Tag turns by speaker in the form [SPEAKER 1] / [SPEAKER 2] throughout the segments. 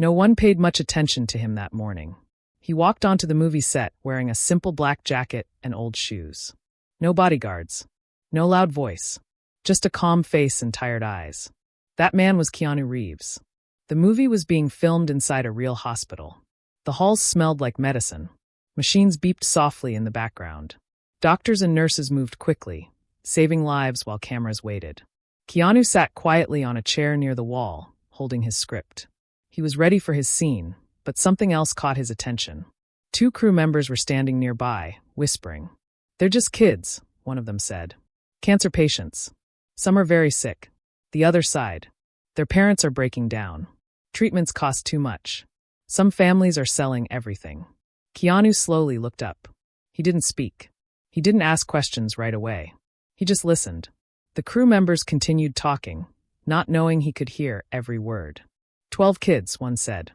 [SPEAKER 1] No one paid much attention to him that morning. He walked onto the movie set wearing a simple black jacket and old shoes. No bodyguards. No loud voice. Just a calm face and tired eyes. That man was Keanu Reeves. The movie was being filmed inside a real hospital. The halls smelled like medicine. Machines beeped softly in the background. Doctors and nurses moved quickly, saving lives while cameras waited. Keanu sat quietly on a chair near the wall, holding his script. He was ready for his scene, but something else caught his attention. 2 crew members were standing nearby, whispering. "They're just kids," one of them said. "Cancer patients. Some are very sick." The other sighed. "Their parents are breaking down. Treatments cost too much. Some families are selling everything." Keanu slowly looked up. He didn't speak. He didn't ask questions right away. He just listened. The crew members continued talking, not knowing he could hear every word. 12 kids, one said.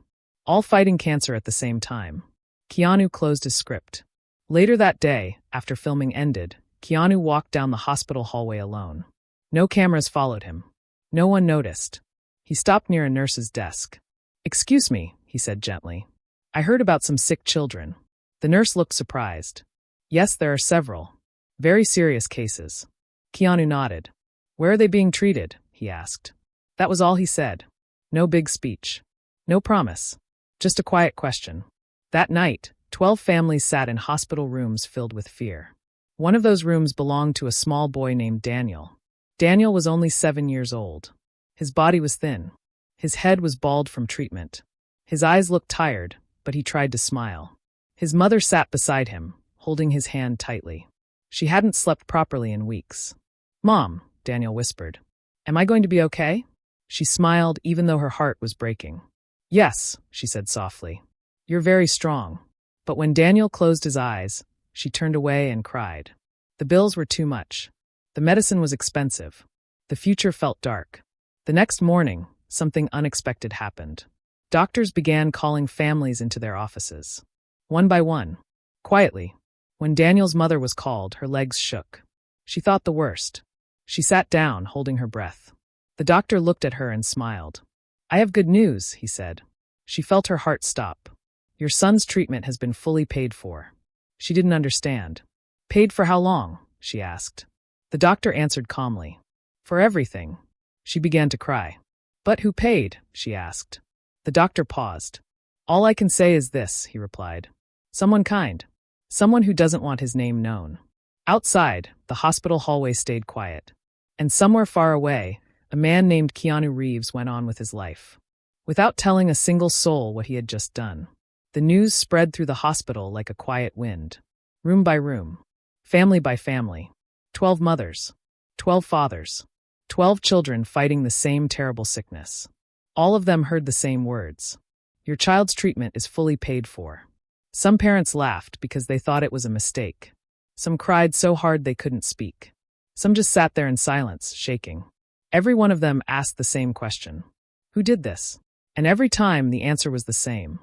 [SPEAKER 1] All fighting cancer at the same time. Keanu closed his script. Later that day, after filming ended, Keanu walked down the hospital hallway alone. No cameras followed him. No one noticed. He stopped near a nurse's desk. "Excuse me," he said gently. "I heard about some sick children." The nurse looked surprised. "Yes, there are several. Very serious cases." Keanu nodded. "Where are they being treated?" he asked. That was all he said. No big speech. No promise. Just a quiet question. That night, 12 families sat in hospital rooms filled with fear. One of those rooms belonged to a small boy named Daniel. Daniel was only 7 years old. His body was thin. His head was bald from treatment. His eyes looked tired, but he tried to smile. His mother sat beside him, holding his hand tightly. She hadn't slept properly in weeks. "Mom," Daniel whispered. "Am I going to be okay?" She smiled even though her heart was breaking. "Yes," she said softly. "You're very strong." But when Daniel closed his eyes, she turned away and cried. The bills were too much. The medicine was expensive. The future felt dark. The next morning, something unexpected happened. Doctors began calling families into their offices. One by one. Quietly. When Daniel's mother was called, her legs shook. She thought the worst. She sat down, holding her breath. The doctor looked at her and smiled. "I have good news," he said. She felt her heart stop. "Your son's treatment has been fully paid for." She didn't understand. "Paid for how long?" she asked. The doctor answered calmly. "For everything." She began to cry. "But who paid?" she asked. The doctor paused. "All I can say is this," he replied. "Someone kind. Someone who doesn't want his name known." Outside, the hospital hallway stayed quiet. And somewhere far away, a man named Keanu Reeves went on with his life. Without telling a single soul what he had just done. The news spread through the hospital like a quiet wind. Room by room. Family by family. 12 mothers. 12 fathers. 12 children fighting the same terrible sickness. All of them heard the same words. "Your child's treatment is fully paid for." Some parents laughed because they thought it was a mistake. Some cried so hard they couldn't speak. Some just sat there in silence, shaking. Every one of them asked the same question. Who did this? And every time the answer was the same.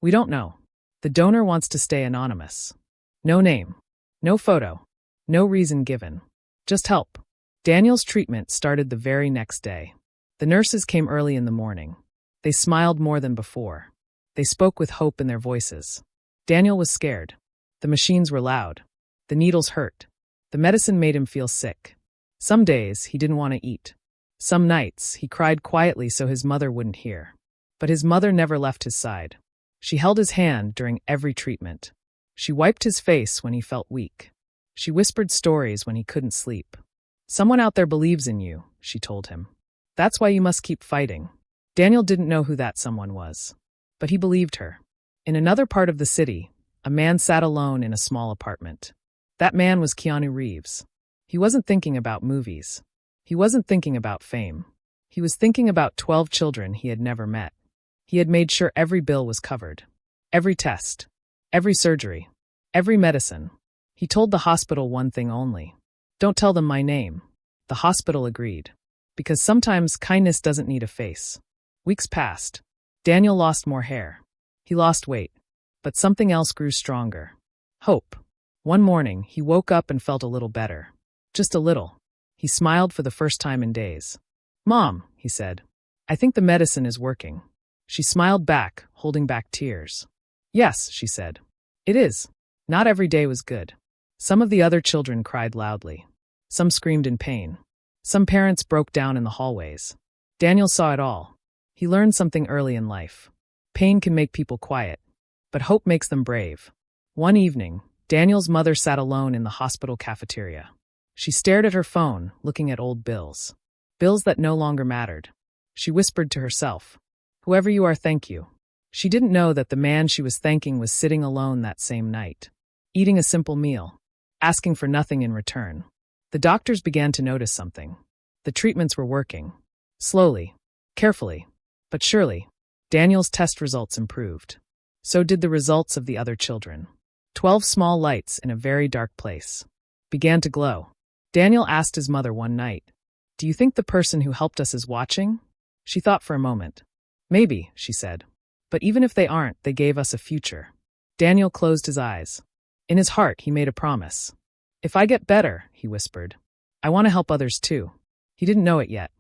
[SPEAKER 1] We don't know. The donor wants to stay anonymous. No name. No photo. No reason given. Just help. Daniel's treatment started the very next day. The nurses came early in the morning. They smiled more than before. They spoke with hope in their voices. Daniel was scared. The machines were loud. The needles hurt. The medicine made him feel sick. Some days he didn't want to eat. Some nights he cried quietly so his mother wouldn't hear. But his mother never left his side. She held his hand during every treatment. She wiped his face when he felt weak. She whispered stories when he couldn't sleep. "Someone out there believes in you," she told him. "That's why you must keep fighting." Daniel didn't know who that someone was. But he believed her. In another part of the city, a man sat alone in a small apartment. That man was Keanu Reeves. He wasn't thinking about movies. He wasn't thinking about fame. He was thinking about 12 children he had never met. He had made sure every bill was covered. Every test. Every surgery. Every medicine. He told the hospital one thing only. "Don't tell them my name." The hospital agreed. Because sometimes kindness doesn't need a face. Weeks passed. Daniel lost more hair. He lost weight. But something else grew stronger. Hope. One morning, he woke up and felt a little better. Just a little. He smiled for the first time in days. "Mom," he said, "I think the medicine is working." She smiled back, holding back tears. Yes, she said. It is. Not every day was good. Some of the other children cried loudly. Some screamed in pain. Some parents broke down in the hallways. Daniel saw it all. He learned something early in life. Pain can make people quiet, but hope makes them brave. One evening, Daniel's mother sat alone in the hospital cafeteria. She stared at her phone, looking at old bills. Bills that no longer mattered. She whispered to herself, "Whoever you are, thank you." She didn't know that the man she was thanking was sitting alone that same night, eating a simple meal, asking for nothing in return. The doctors began to notice something. The treatments were working. Slowly, carefully, but surely, Daniel's test results improved. So did the results of the other children. 12 small lights in a very dark place began to glow. Daniel asked his mother one night, "Do you think the person who helped us is watching?" She thought for a moment. "Maybe," she said. "But even if they aren't, they gave us a future." Daniel closed his eyes. In his heart, he made a promise. "If I get better," he whispered, "I want to help others too." He didn't know it yet,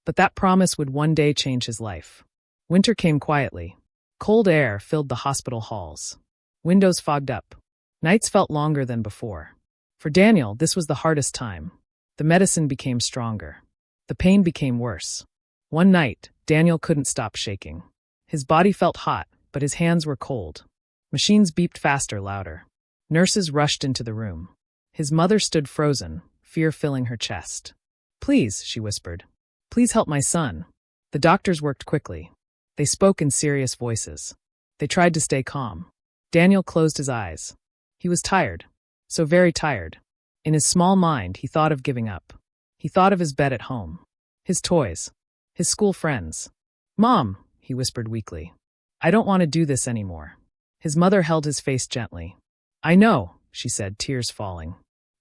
[SPEAKER 1] but that promise would one day change his life. Winter came quietly. Cold air filled the hospital halls. Windows fogged up. Nights felt longer than before. For Daniel, this was the hardest time. The medicine became stronger. The pain became worse. One night, Daniel couldn't stop shaking. His body felt hot, but his hands were cold. Machines beeped faster, louder. Nurses rushed into the room. His mother stood frozen, fear filling her chest. "Please," she whispered. "Please help my son." The doctors worked quickly. They spoke in serious voices. They tried to stay calm. Daniel closed his eyes. He was tired. So very tired. In his small mind, he thought of giving up. He thought of his bed at home. His toys. His school friends. "Mom," he whispered weakly. "I don't want to do this anymore." His mother held his face gently. "I know," she said, tears falling.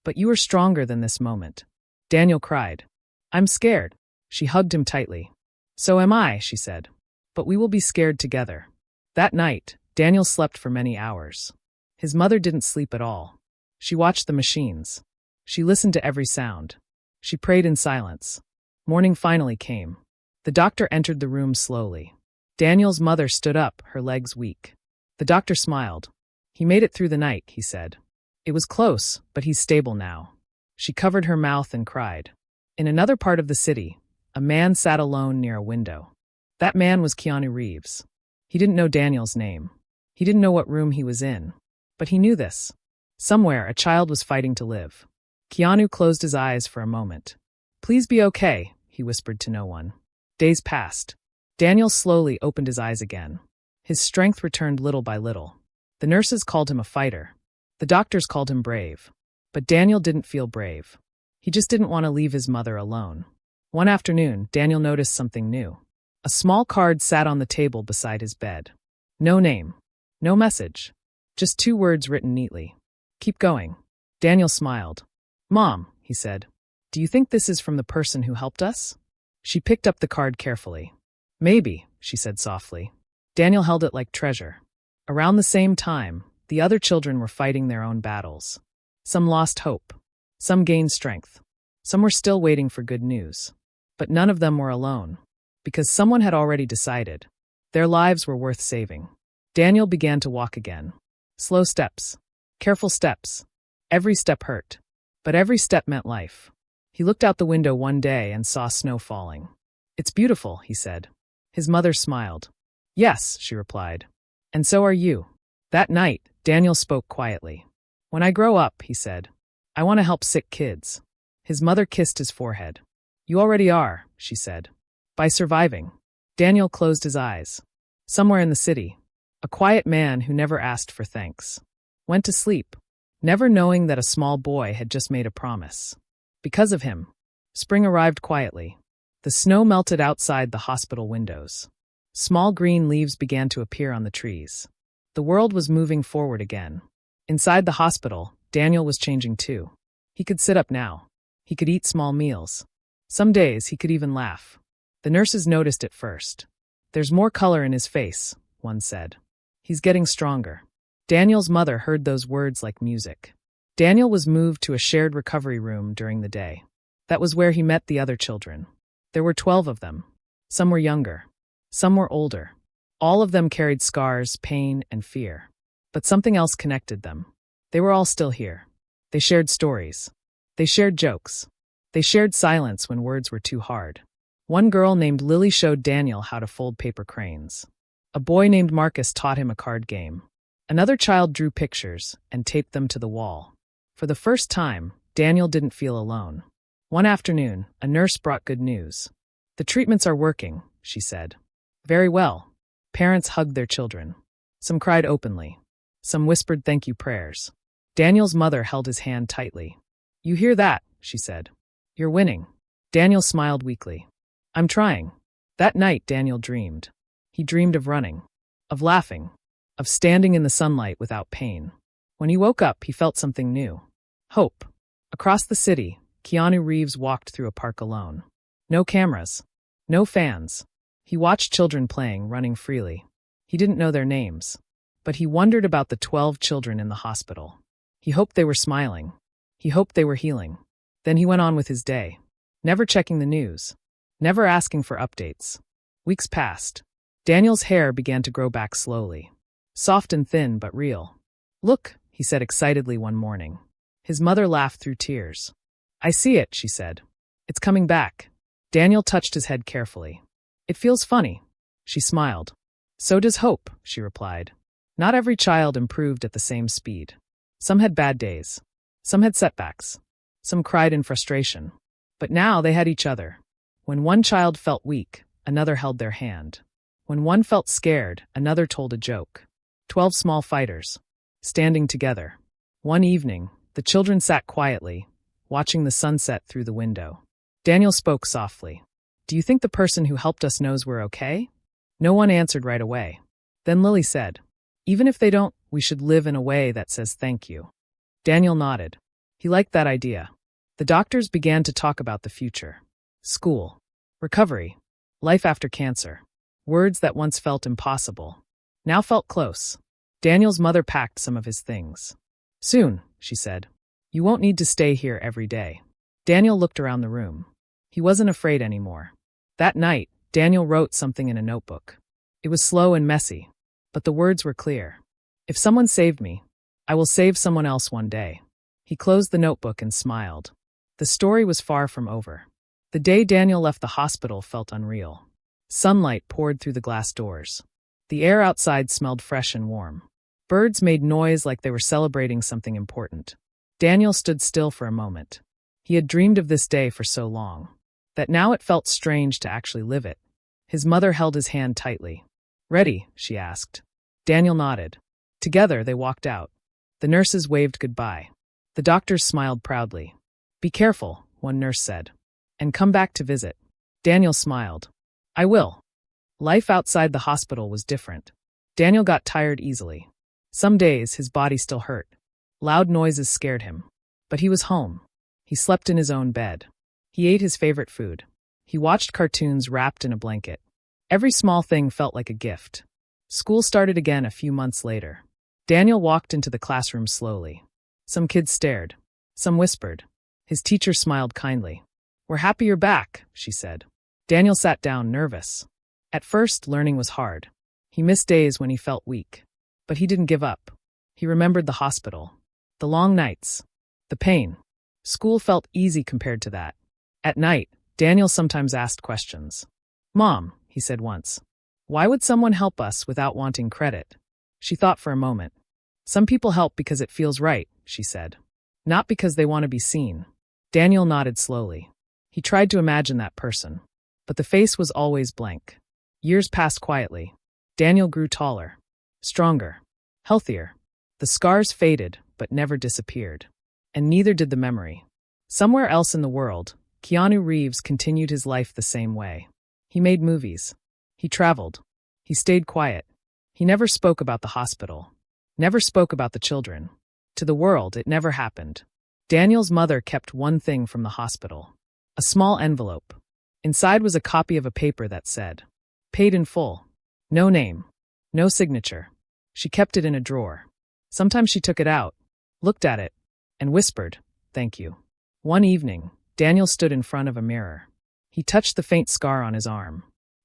[SPEAKER 1] "But you are stronger than this moment." Daniel cried. "I'm scared." She hugged him tightly. "So am I," she said. "But we will be scared together." That night, Daniel slept for many hours. His mother didn't sleep at all. She watched the machines. She listened to every sound. She prayed in silence. Morning finally came. The doctor entered the room slowly. Daniel's mother stood up, her legs weak. The doctor smiled. "He made it through the night," he said. "It was close, but he's stable now." She covered her mouth and cried. In another part of the city, a man sat alone near a window. That man was Keanu Reeves. He didn't know Daniel's name. He didn't know what room he was in. But he knew this. Somewhere, a child was fighting to live. Keanu closed his eyes for a moment. "Please be okay," he whispered to no one. Days passed. Daniel slowly opened his eyes again. His strength returned little by little. The nurses called him a fighter. The doctors called him brave. But Daniel didn't feel brave. He just didn't want to leave his mother alone. One afternoon, Daniel noticed something new. A small card sat on the table beside his bed. No name. No message. Just 2 words written neatly. "Keep going." Daniel smiled. "Mom," he said, "do you think this is from the person who helped us?" She picked up the card carefully. "Maybe," she said softly. Daniel held it like treasure. Around the same time, the other children were fighting their own battles. Some lost hope. Some gained strength. Some were still waiting for good news. But none of them were alone. Because someone had already decided. Their lives were worth saving. Daniel began to walk again. Slow steps. Careful steps. Every step hurt. But every step meant life. He looked out the window one day and saw snow falling. "It's beautiful," he said. His mother smiled. "Yes," she replied. "And so are you." That night, Daniel spoke quietly. "When I grow up," he said, "I want to help sick kids." His mother kissed his forehead. "You already are," she said. "By surviving." Daniel closed his eyes. Somewhere in the city, a quiet man who never asked for thanks went to sleep, never knowing that a small boy had just made a promise. Because of him, spring arrived quietly. The snow melted outside the hospital windows. Small green leaves began to appear on the trees. The world was moving forward again. Inside the hospital, Daniel was changing too. He could sit up now. He could eat small meals. Some days he could even laugh. The nurses noticed it first. "There's more color in his face," one said. "He's getting stronger." Daniel's mother heard those words like music. Daniel was moved to a shared recovery room during the day. That was where he met the other children. There were 12 of them. Some were younger. Some were older. All of them carried scars, pain, and fear. But something else connected them. They were all still here. They shared stories. They shared jokes. They shared silence when words were too hard. One girl named Lily showed Daniel how to fold paper cranes. A boy named Marcus taught him a card game. Another child drew pictures and taped them to the wall. For the first time, Daniel didn't feel alone. One afternoon, a nurse brought good news. "The treatments are working," she said. "Very well." Parents hugged their children. Some cried openly. Some whispered thank you prayers. Daniel's mother held his hand tightly. "You hear that?" she said. "You're winning." Daniel smiled weakly. "I'm trying." That night, Daniel dreamed. He dreamed of running, of laughing, of standing in the sunlight without pain. When he woke up, he felt something new. Hope. Across the city, Keanu Reeves walked through a park alone. No cameras. No fans. He watched children playing, running freely. He didn't know their names. But he wondered about the 12 children in the hospital. He hoped they were smiling. He hoped they were healing. Then he went on with his day, never checking the news, never asking for updates. Weeks passed. Daniel's hair began to grow back slowly. Soft and thin, but real. "Look," he said excitedly one morning. His mother laughed through tears. "I see it," she said. "It's coming back." Daniel touched his head carefully. "It feels funny." She smiled. "So does hope," she replied. Not every child improved at the same speed. Some had bad days. Some had setbacks. Some cried in frustration. But now they had each other. When one child felt weak, another held their hand. When one felt scared, another told a joke. 12 small fighters, standing together. One evening, the children sat quietly, watching the sunset through the window. Daniel spoke softly. "Do you think the person who helped us knows we're okay?" No one answered right away. Then Lily said, "Even if they don't, we should live in a way that says thank you." Daniel nodded. He liked that idea. The doctors began to talk about the future. School. Recovery. Life after cancer. Words that once felt impossible now felt close. Daniel's mother packed some of his things. "Soon," she said. "You won't need to stay here every day." Daniel looked around the room. He wasn't afraid anymore. That night, Daniel wrote something in a notebook. It was slow and messy, but the words were clear. "If someone saved me, I will save someone else one day." He closed the notebook and smiled. The story was far from over. The day Daniel left the hospital felt unreal. Sunlight poured through the glass doors. The air outside smelled fresh and warm. Birds made noise like they were celebrating something important. Daniel stood still for a moment. He had dreamed of this day for so long, that now it felt strange to actually live it. His mother held his hand tightly. "Ready?" she asked. Daniel nodded. Together they walked out. The nurses waved goodbye. The doctors smiled proudly. "Be careful," one nurse said. "And come back to visit." Daniel smiled. "I will." Life outside the hospital was different. Daniel got tired easily. Some days his body still hurt. Loud noises scared him. But he was home. He slept in his own bed. He ate his favorite food. He watched cartoons wrapped in a blanket. Every small thing felt like a gift. School started again a few months later. Daniel walked into the classroom slowly. Some kids stared. Some whispered. His teacher smiled kindly. "We're happy you're back," she said. Daniel sat down, nervous. At first, learning was hard. He missed days when he felt weak. But he didn't give up. He remembered the hospital, the long nights, the pain. School felt easy compared to that. At night, Daniel sometimes asked questions. "Mom," he said once, "why would someone help us without wanting credit?" She thought for a moment. "Some people help because it feels right," she said. "Not because they want to be seen." Daniel nodded slowly. He tried to imagine that person. But the face was always blank. Years passed quietly. Daniel grew taller, stronger, healthier. The scars faded, but never disappeared. And neither did the memory. Somewhere else in the world, Keanu Reeves continued his life the same way. He made movies. He traveled. He stayed quiet. He never spoke about the hospital. Never spoke about the children. To the world, it never happened. Daniel's mother kept one thing from the hospital. A small envelope. Inside was a copy of a paper that said, "Paid in full." No name. No signature. She kept it in a drawer. Sometimes she took it out, looked at it, and whispered, "Thank you." One evening, Daniel stood in front of a mirror. He touched the faint scar on his arm.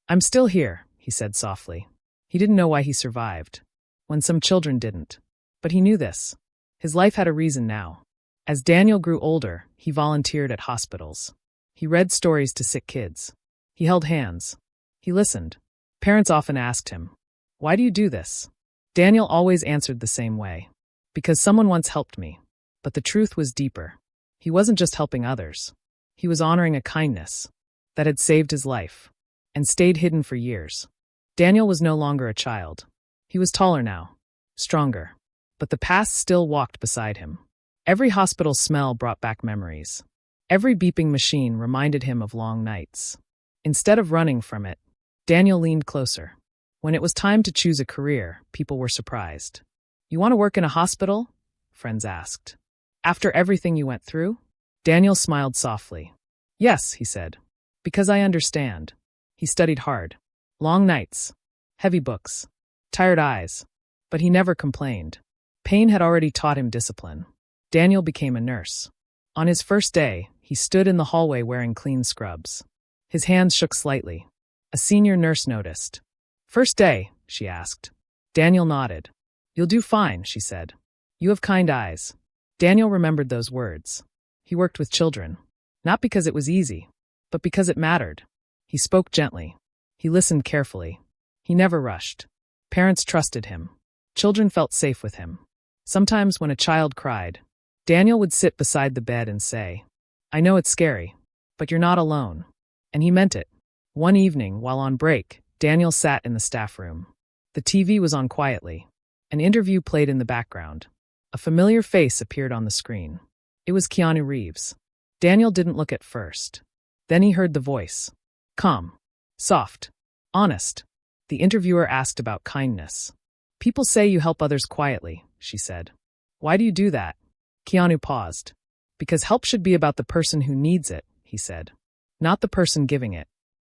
[SPEAKER 1] "I'm still here," he said softly. He didn't know why he survived, when some children didn't. But he knew this. His life had a reason now. As Daniel grew older, he volunteered at hospitals. He read stories to sick kids. He held hands. He listened. Parents often asked him, "Why do you do this?" Daniel always answered the same way. "Because someone once helped me." But the truth was deeper. He wasn't just helping others. He was honoring a kindness that had saved his life and stayed hidden for years. Daniel was no longer a child. He was taller now, stronger. But the past still walked beside him. Every hospital smell brought back memories. Every beeping machine reminded him of long nights. Instead of running from it, Daniel leaned closer. When it was time to choose a career, people were surprised. "You want to work in a hospital?" friends asked. "After everything you went through?" Daniel smiled softly. "Yes," he said. "Because I understand." He studied hard. Long nights, heavy books, tired eyes. But he never complained. Pain had already taught him discipline. Daniel became a nurse. On his first day, he stood in the hallway wearing clean scrubs. His hands shook slightly. A senior nurse noticed. "First day?" she asked. Daniel nodded. "You'll do fine," she said. "You have kind eyes." Daniel remembered those words. He worked with children. Not because it was easy, but because it mattered. He spoke gently. He listened carefully. He never rushed. Parents trusted him. Children felt safe with him. Sometimes when a child cried, Daniel would sit beside the bed and say, "I know it's scary, but you're not alone." And he meant it. One evening, while on break, Daniel sat in the staff room. The TV was on quietly. An interview played in the background. A familiar face appeared on the screen. It was Keanu Reeves. Daniel didn't look at first. Then he heard the voice. Calm. Soft. Honest. The interviewer asked about kindness. "People say you help others quietly," she said. "Why do you do that?" Keanu paused. "Because help should be about the person who needs it," he said. "Not the person giving it."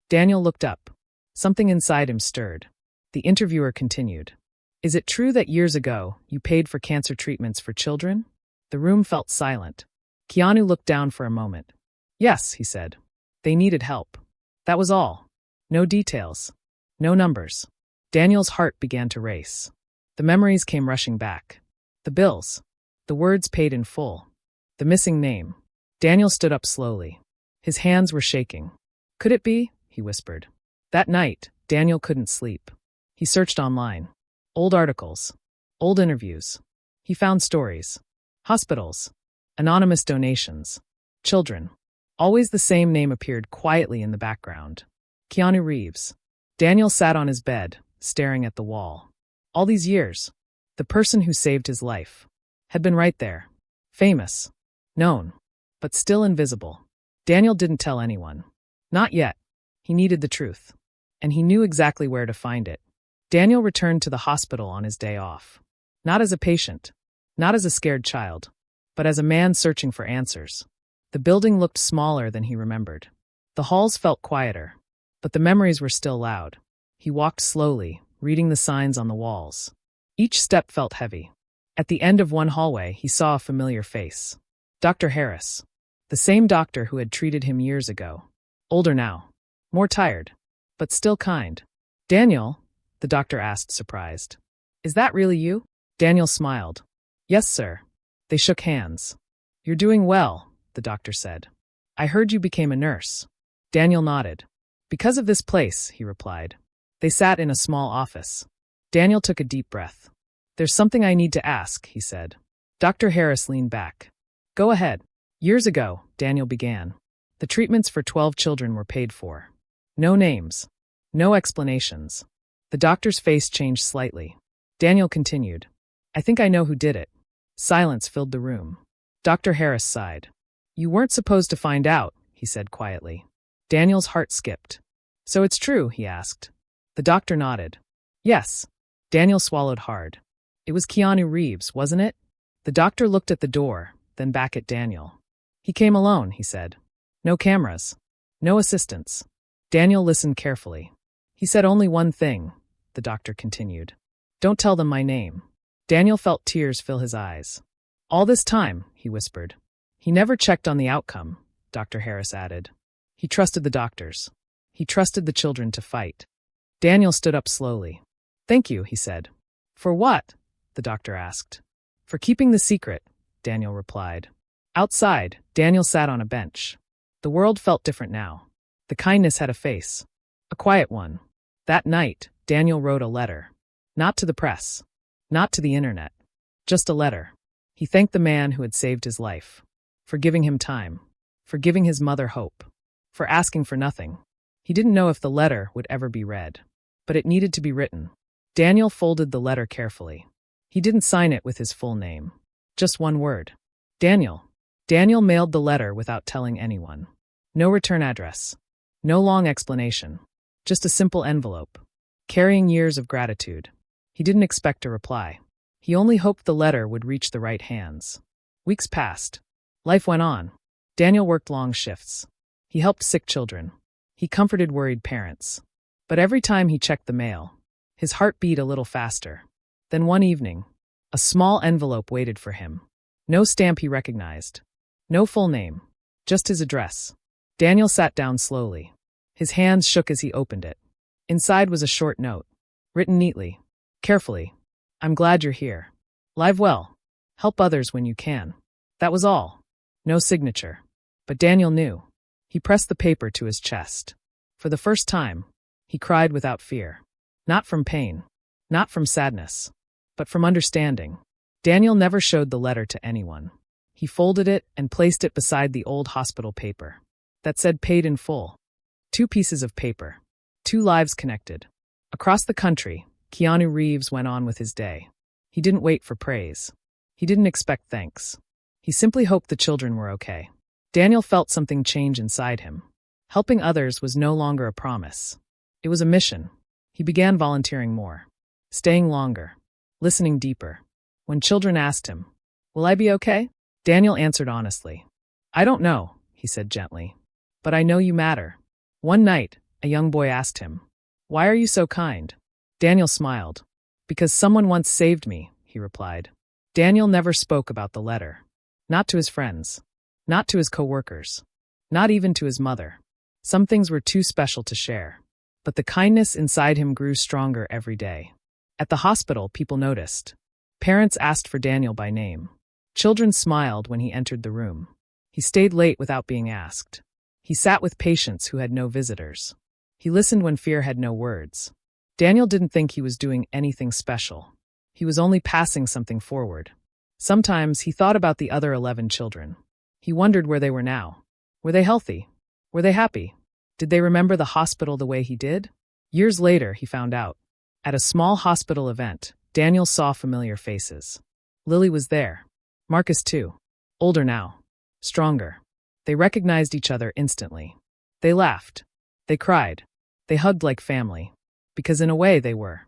[SPEAKER 1] Daniel looked up. Something inside him stirred. The interviewer continued. "Is it true that years ago, you paid for cancer treatments for children?" The room felt silent. Keanu looked down for a moment. "Yes," he said. "They needed help. That was all. No details. No numbers." Daniel's heart began to race. The memories came rushing back. The bills. The words paid in full. The missing name. Daniel stood up slowly. His hands were shaking. "Could it be?" he whispered. That night, Daniel couldn't sleep. He searched online. Old articles. Old interviews. He found stories. Hospitals. Anonymous donations. Children. Always the same name appeared quietly in the background. Keanu Reeves. Daniel sat on his bed, staring at the wall. All these years, the person who saved his life had been right there. Famous. Known. But still invisible. Daniel didn't tell anyone. Not yet. He needed the truth. And he knew exactly where to find it. Daniel returned to the hospital on his day off. Not as a patient. Not as a scared child. But as a man searching for answers. The building looked smaller than he remembered. The halls felt quieter. But the memories were still loud. He walked slowly, reading the signs on the walls. Each step felt heavy. At the end of one hallway, he saw a familiar face. Dr. Harris. The same doctor who had treated him years ago. Older now. More tired. But still kind. "Daniel?" the doctor asked, surprised. "Is that really you?" Daniel smiled. "Yes, sir." They shook hands. "You're doing well," the doctor said. "I heard you became a nurse." Daniel nodded. "Because of this place," he replied. They sat in a small office. Daniel took a deep breath. "There's something I need to ask," he said. Dr. Harris leaned back. "Go ahead." "Years ago," Daniel began, "the treatments for 12 children were paid for. No names. No explanations." The doctor's face changed slightly. Daniel continued. "I think I know who did it." Silence filled the room. Dr. Harris sighed. "You weren't supposed to find out," he said quietly. Daniel's heart skipped. "So it's true?" he asked. The doctor nodded. "Yes." Daniel swallowed hard. "It was Keanu Reeves, wasn't it?" The doctor looked at the door, then back at Daniel. "He came alone," he said. "No cameras. No assistants." Daniel listened carefully. "He said only one thing," the doctor continued. "Don't tell them my name." Daniel felt tears fill his eyes. "All this time," he whispered. "He never checked on the outcome," Dr. Harris added. "He trusted the doctors. He trusted the children to fight." Daniel stood up slowly. Thank you, he said. For what? The doctor asked. For keeping the secret, Daniel replied. Outside, Daniel sat on a bench. The world felt different now. The kindness had a face. A quiet one. That night, Daniel wrote a letter. Not to the press. Not to the internet. Just a letter. He thanked the man who had saved his life. For giving him time. For giving his mother hope. For asking for nothing. He didn't know if the letter would ever be read. But it needed to be written. Daniel folded the letter carefully. He didn't sign it with his full name. Just one word. Daniel. Daniel mailed the letter without telling anyone. No return address. No long explanation. Just a simple envelope. Carrying years of gratitude. He didn't expect a reply. He only hoped the letter would reach the right hands. Weeks passed. Life went on. Daniel worked long shifts. He helped sick children. He comforted worried parents. But every time he checked the mail, his heart beat a little faster. Then one evening, a small envelope waited for him. No stamp he recognized. No full name. Just his address. Daniel sat down slowly. His hands shook as he opened it. Inside was a short note. Written neatly. Carefully. I'm glad you're here. Live well. Help others when you can. That was all. No signature. But Daniel knew. He pressed the paper to his chest. For the first time, he cried without fear. Not from pain. Not from sadness. But from understanding. Daniel never showed the letter to anyone. He folded it and placed it beside the old hospital paper. That said paid in full. 2 pieces of paper. 2 lives connected. Across the country, Keanu Reeves went on with his day. He didn't wait for praise. He didn't expect thanks. He simply hoped the children were okay. Daniel felt something change inside him. Helping others was no longer a promise. It was a mission. He began volunteering more. Staying longer. Listening deeper. When children asked him, "Will I be okay?" Daniel answered honestly. "I don't know," he said gently. "But I know you matter." One night, a young boy asked him, "Why are you so kind?" Daniel smiled. "Because someone once saved me," he replied. Daniel never spoke about the letter. Not to his friends. Not to his co-workers. Not even to his mother. Some things were too special to share. But the kindness inside him grew stronger every day. At the hospital, people noticed. Parents asked for Daniel by name. Children smiled when he entered the room. He stayed late without being asked. He sat with patients who had no visitors. He listened when fear had no words. Daniel didn't think he was doing anything special. He was only passing something forward. Sometimes he thought about the other 11 children. He wondered where they were now. Were they healthy? Were they happy? Did they remember the hospital the way he did? Years later, he found out. At a small hospital event, Daniel saw familiar faces. Lily was there. Marcus too. Older now. Stronger. They recognized each other instantly. They laughed. They cried. They hugged like family. Because in a way they were.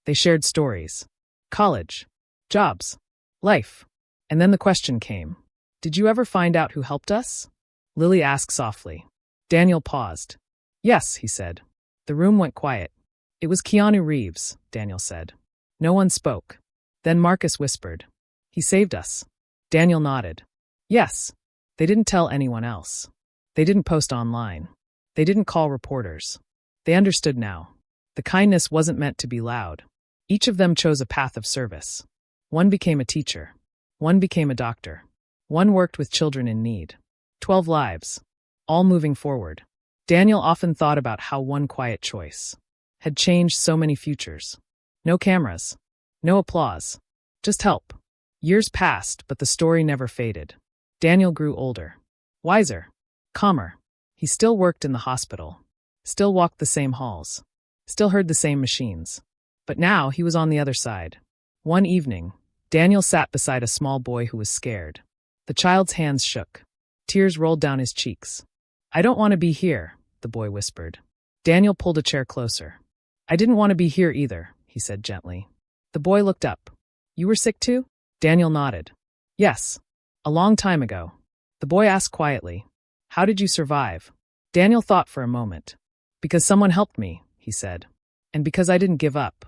[SPEAKER 1] They shared stories. College. Jobs. Life. And then the question came. Did you ever find out who helped us? Lily asked softly. Daniel paused. Yes, he said. The room went quiet. It was Keanu Reeves, Daniel said. No one spoke. Then Marcus whispered. He saved us. Daniel nodded. Yes. They didn't tell anyone else. They didn't post online. They didn't call reporters. They understood now. The kindness wasn't meant to be loud. Each of them chose a path of service. One became a teacher. One became a doctor. One worked with children in need. 12 lives. All moving forward. Daniel often thought about how one quiet choice had changed so many futures. No cameras. No applause. Just help. Years passed, but the story never faded. Daniel grew older. Wiser. Calmer. He still worked in the hospital. Still walked the same halls. Still heard the same machines. But now he was on the other side. One evening, Daniel sat beside a small boy who was scared. The child's hands shook. Tears rolled down his cheeks. I don't want to be here, the boy whispered. Daniel pulled a chair closer. I didn't want to be here either, he said gently. The boy looked up. You were sick too? Daniel nodded. Yes. A long time ago. The boy asked quietly. How did you survive? Daniel thought for a moment. Because someone helped me, he said. And because I didn't give up.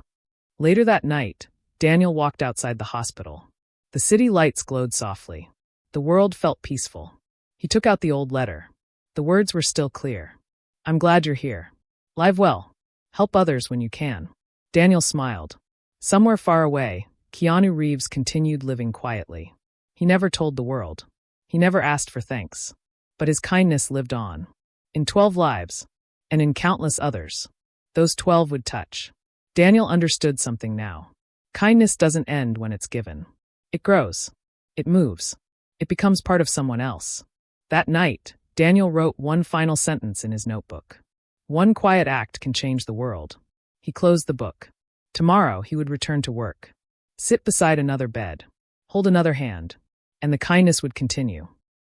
[SPEAKER 1] Later that night, Daniel walked outside the hospital. The city lights glowed softly. The world felt peaceful. He took out the old letter. The words were still clear. I'm glad you're here. Live well. Help others when you can. Daniel smiled. Somewhere far away, Keanu Reeves continued living quietly. He never told the world. He never asked for thanks. But his kindness lived on. In 12 lives, and in countless others. Those 12 would touch. Daniel understood something now. Kindness doesn't end when it's given. It grows. It moves. It becomes part of someone else. That night, Daniel wrote one final sentence in his notebook. One quiet act can change the world. He closed the book. Tomorrow, he would return to work. Sit beside another bed. Hold another hand. And the kindness would continue.